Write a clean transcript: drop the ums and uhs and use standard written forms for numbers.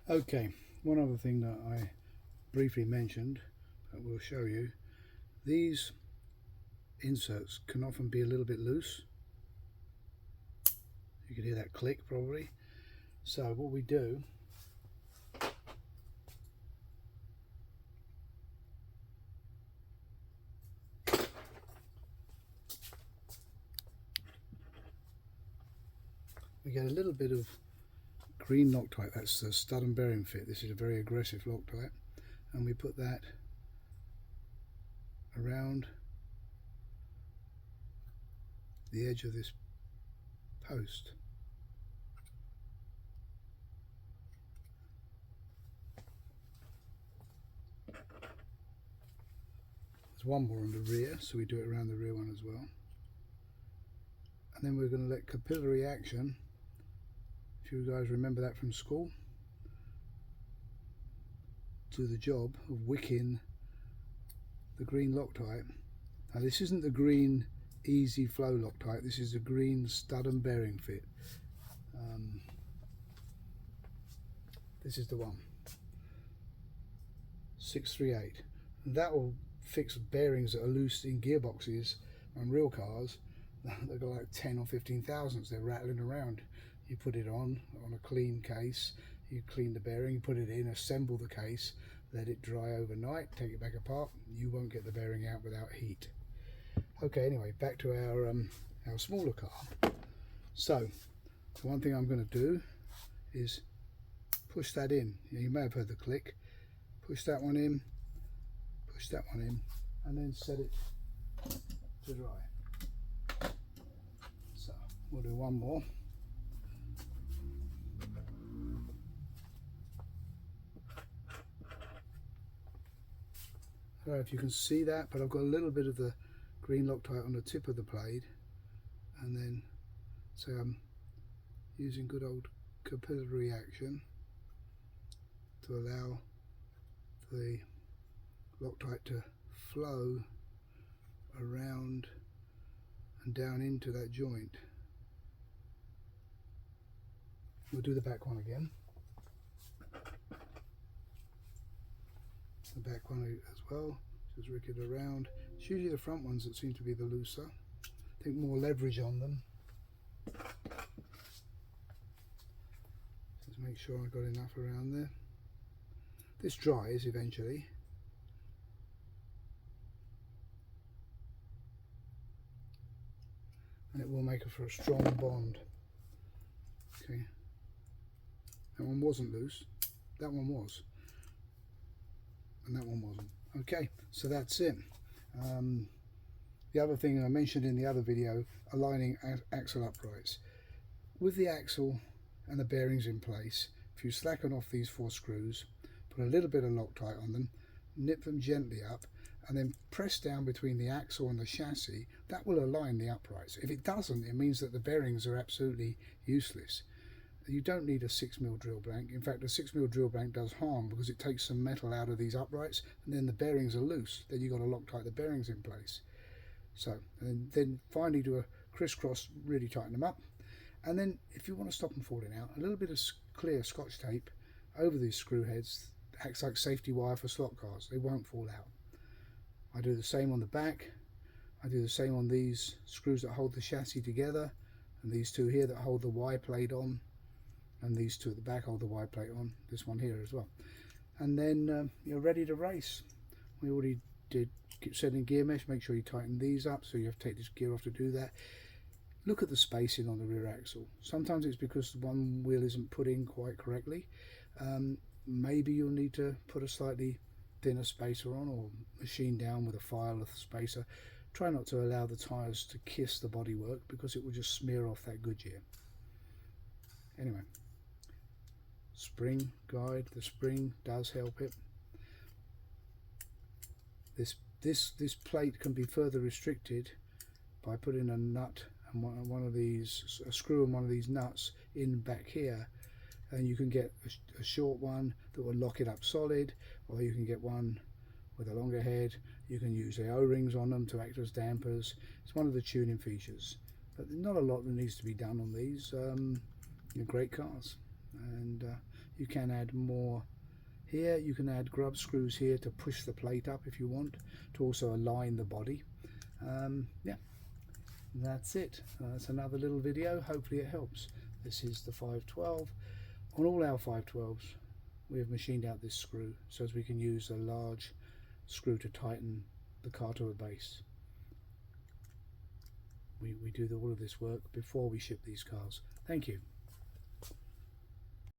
Okay, one other thing that I briefly mentioned that we'll show you, these inserts can often be a little bit loose. You can hear that click probably. So what we do, we get a little bit of green Loctite. That's the stud and bearing fit. This is a very aggressive Loctite, and we put that around the edge of this post. There's one more on the rear, so we do it around the rear one as well. And then we're going to let capillary action, if you guys remember that from school, do the job of wicking the green Loctite. Now this isn't the green easy flow Loctite, this is the green stud and bearing fit. This is the one, 638. And that will fix bearings that are loose in gearboxes on real cars. They've got like 10 or 15 thousandths, they're rattling around. You put it on a clean case, you clean the bearing, you put it in, assemble the case, let it dry overnight, take it back apart. You won't get the bearing out without heat. Okay, anyway, back to our smaller car. So the one thing I'm going to do is push that in. You may have heard the click. Push that one in, push that one in, and then set it to dry. So we'll do one more. I don't know if you can see that, but I've got a little bit of the green Loctite on the tip of the blade, and then so I'm using good old capillary action to allow the Loctite to flow around and down into that joint. We'll do the back one again. The back one as well, just rick it around. It's usually the front ones that seem to be the looser. I think more leverage on them. Just make sure I've got enough around there. This dries eventually. And it will make it for a strong bond. Okay. That one wasn't loose. That one was. And that one wasn't. Okay, so that's it. The other thing I mentioned in the other video, aligning axle uprights. With the axle and the bearings in place, if you slacken off these 4 screws, put a little bit of Loctite on them, nip them gently up, and then press down between the axle and the chassis, that will align the uprights. If it doesn't, it means that the bearings are absolutely useless. You don't need a 6mm drill blank. In fact, a 6mm drill blank does harm because it takes some metal out of these uprights, and then the bearings are loose. Then you've got to Loctite the bearings in place. So, and then finally do a crisscross, really tighten them up. And then if you want to stop them falling out, a little bit of clear Scotch tape over these screw heads acts like safety wire for slot cars. They won't fall out. I do the same on the back. I do the same on these screws that hold the chassis together, and these two here that hold the Y plate on, and these two at the back hold the Y plate on, this one here as well. And then you're ready to race. We already did setting gear mesh. Make sure you tighten these up, so you have to take this gear off to do that. Look at the spacing on the rear axle. Sometimes it's because one wheel isn't put in quite correctly. Maybe you'll need to put a slightly thinner spacer on, or machine down with a file of spacer. Try not to allow the tyres to kiss the bodywork because it will just smear off that Goodyear. Anyway, spring guide, the spring does help it. This plate can be further restricted by putting a nut and one of these, a screw and one of these nuts in back here, and you can get a short one that will lock it up solid, or you can get one with a longer head. You can use the O-rings on them to act as dampers. It's one of the tuning features, but not a lot that needs to be done on these. Great cars, and You can add more here. You can add grub screws here to push the plate up if you want, to also align the body. Yeah, that's it. That's another little video. Hopefully it helps. This is the 512. On all our 512s we have machined out this screw so as we can use a large screw to tighten the car to a base. We do all of this work before we ship these cars. Thank you.